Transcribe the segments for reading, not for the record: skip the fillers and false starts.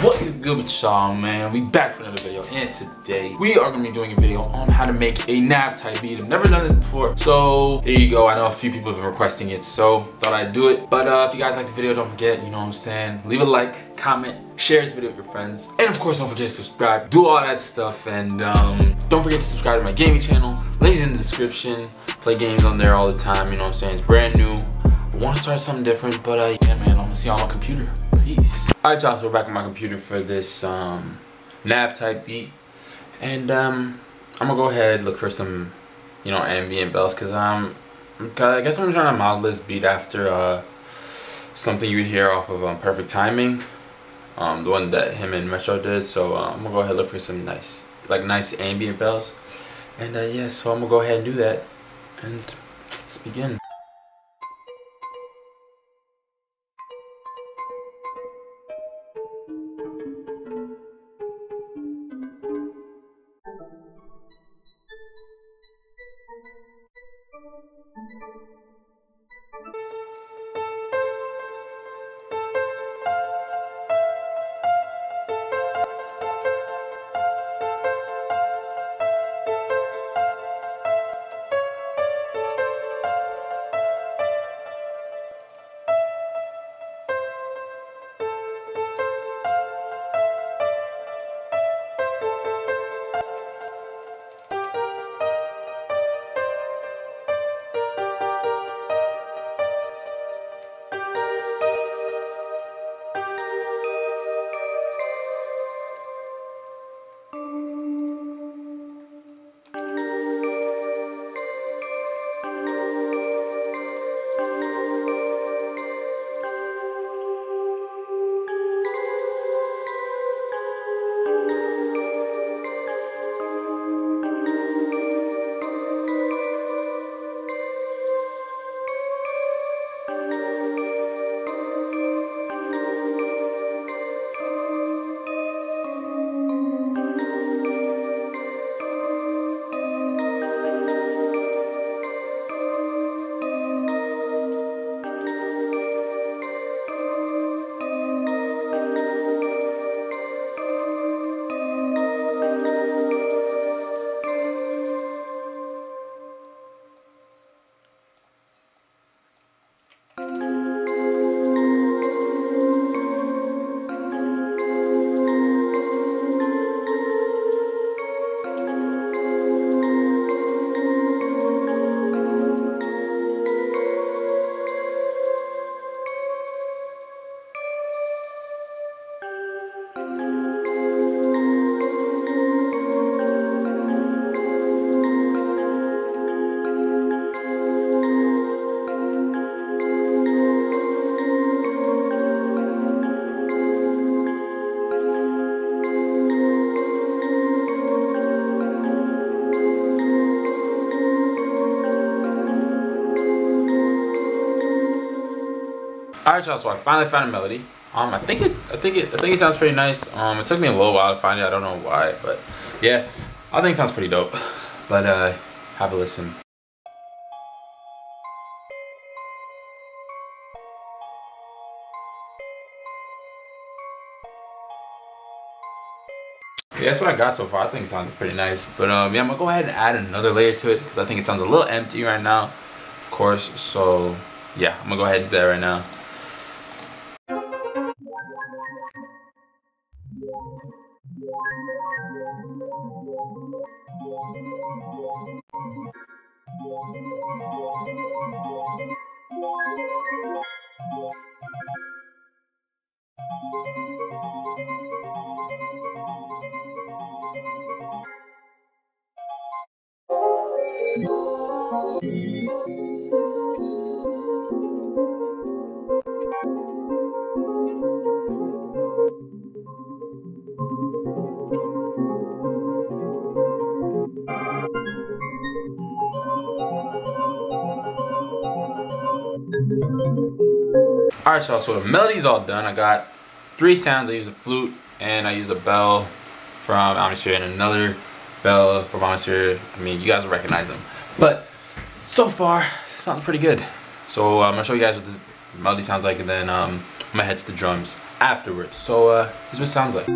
What is good with y'all, man? We back for another video, and today we are gonna be doing a video on how to make a nav type beat. I've never done this before, so here you go. I know a few people have been requesting it, so thought I'd do it. But if you guys like the video, don't forget, you know what I'm saying, leave a like, comment, share this video with your friends, and of course don't forget to subscribe, do all that stuff, and don't forget to subscribe to my gaming channel. Links in the description. Play games on there all the time, you know what I'm saying? It's brand new. I want to start something different, but yeah, man, I'm gonna see you on my computer. Peace. Alright, y'all, so we're back on my computer for this nav type beat, and I'm gonna go ahead look for some, you know, ambient bells, cause I guess I'm trying to model this beat after something you would hear off of Perfect Timing, the one that him and Metro did. So I'm gonna go ahead and look for some nice ambient bells, and yeah, so I'm gonna go ahead and do that, and let's begin. Alright, y'all, so I finally found a melody. I think it sounds pretty nice. It took me a little while to find it. I don't know why, but yeah, I think it sounds pretty dope. But have a listen. Yeah, that's what I got so far. I think it sounds pretty nice. But yeah, I'm gonna go ahead and add another layer to it because I think it sounds a little empty right now, of course. So yeah, I'm gonna go ahead and do that right now. Alright, y'all, so the melody's all done. I got 3 sounds. I use a flute and I use a bell from Atmosphere and another bell from Atmosphere. I mean, you guys will recognize them. But so far, it sounds pretty good. So I'm gonna show you guys what the melody sounds like, and then I'm gonna head to the drums. afterwards. So this is what it sounds like.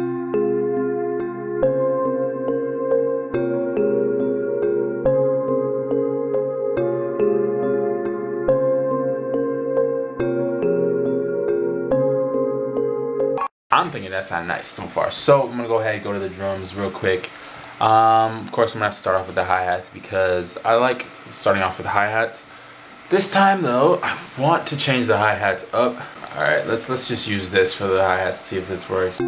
I'm thinking that sounded nice so far. So I'm gonna go ahead and go to the drums real quick. Of course, I'm gonna have to start off with the hi-hats because I like starting off with hi-hats. This time though, I want to change the hi-hats up. All right, let's just use this for the hi-hats, see if this works.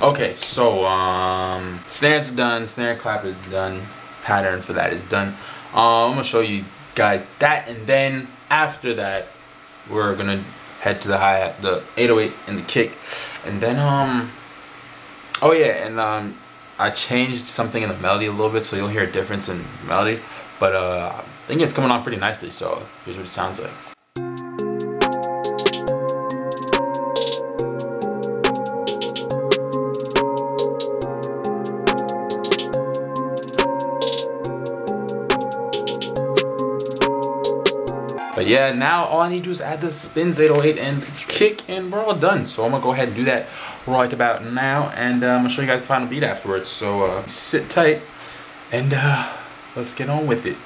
Okay, so snares are done, snare clap is done, pattern for that is done. I'm gonna show you guys that, and then after that we're gonna head to the hi-hat, the 808 and the kick, and then oh yeah, and I changed something in the melody a little bit, so you'll hear a difference in melody, but I think it's coming on pretty nicely, so here's what it sounds like. But yeah, now all I need to do is add the spins 808 and kick, and we're all done. So I'm gonna go ahead and do that right about now, and I'm gonna show you guys the final beat afterwards. So sit tight, and let's get on with it.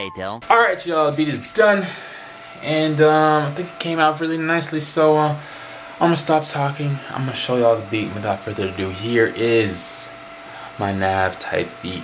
later. Alright, y'all, the beat is done. And I think it came out really nicely. So I'm gonna stop talking. I'm gonna show y'all the beat. Without further ado, here is my nav type beat.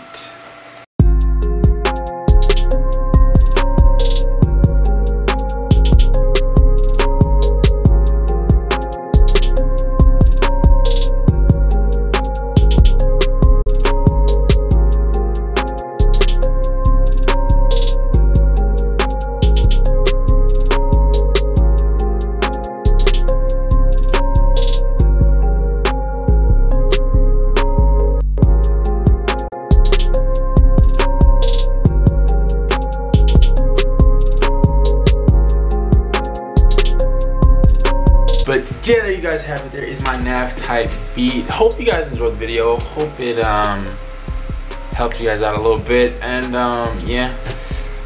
But yeah, there you guys have it. There is my nav type beat. Hope you guys enjoyed the video. Hope it helped you guys out a little bit. And yeah,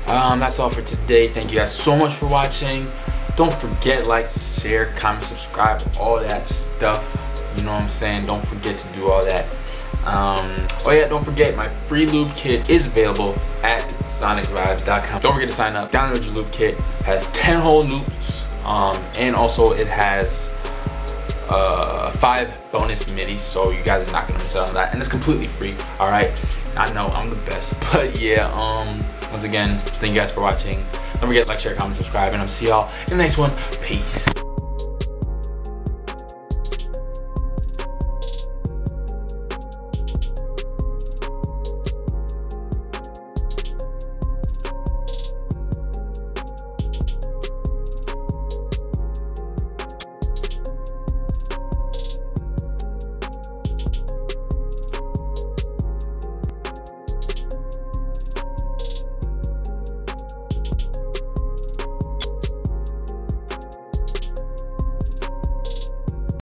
that's all for today. Thank you guys so much for watching. Don't forget, like, share, comment, subscribe, all that stuff. You know what I'm saying? Don't forget to do all that. Oh yeah, don't forget, my free loop kit is available at sonicvibes.com. Don't forget to sign up. Download your loop kit. It has 10 whole loops. And also it has 5 bonus midis, so you guys are not gonna miss out on that, and it's completely free. All right, I know I'm the best, but yeah, once again, thank you guys for watching. Don't forget to like, share, comment, subscribe, and I'll see y'all in the next one. Peace.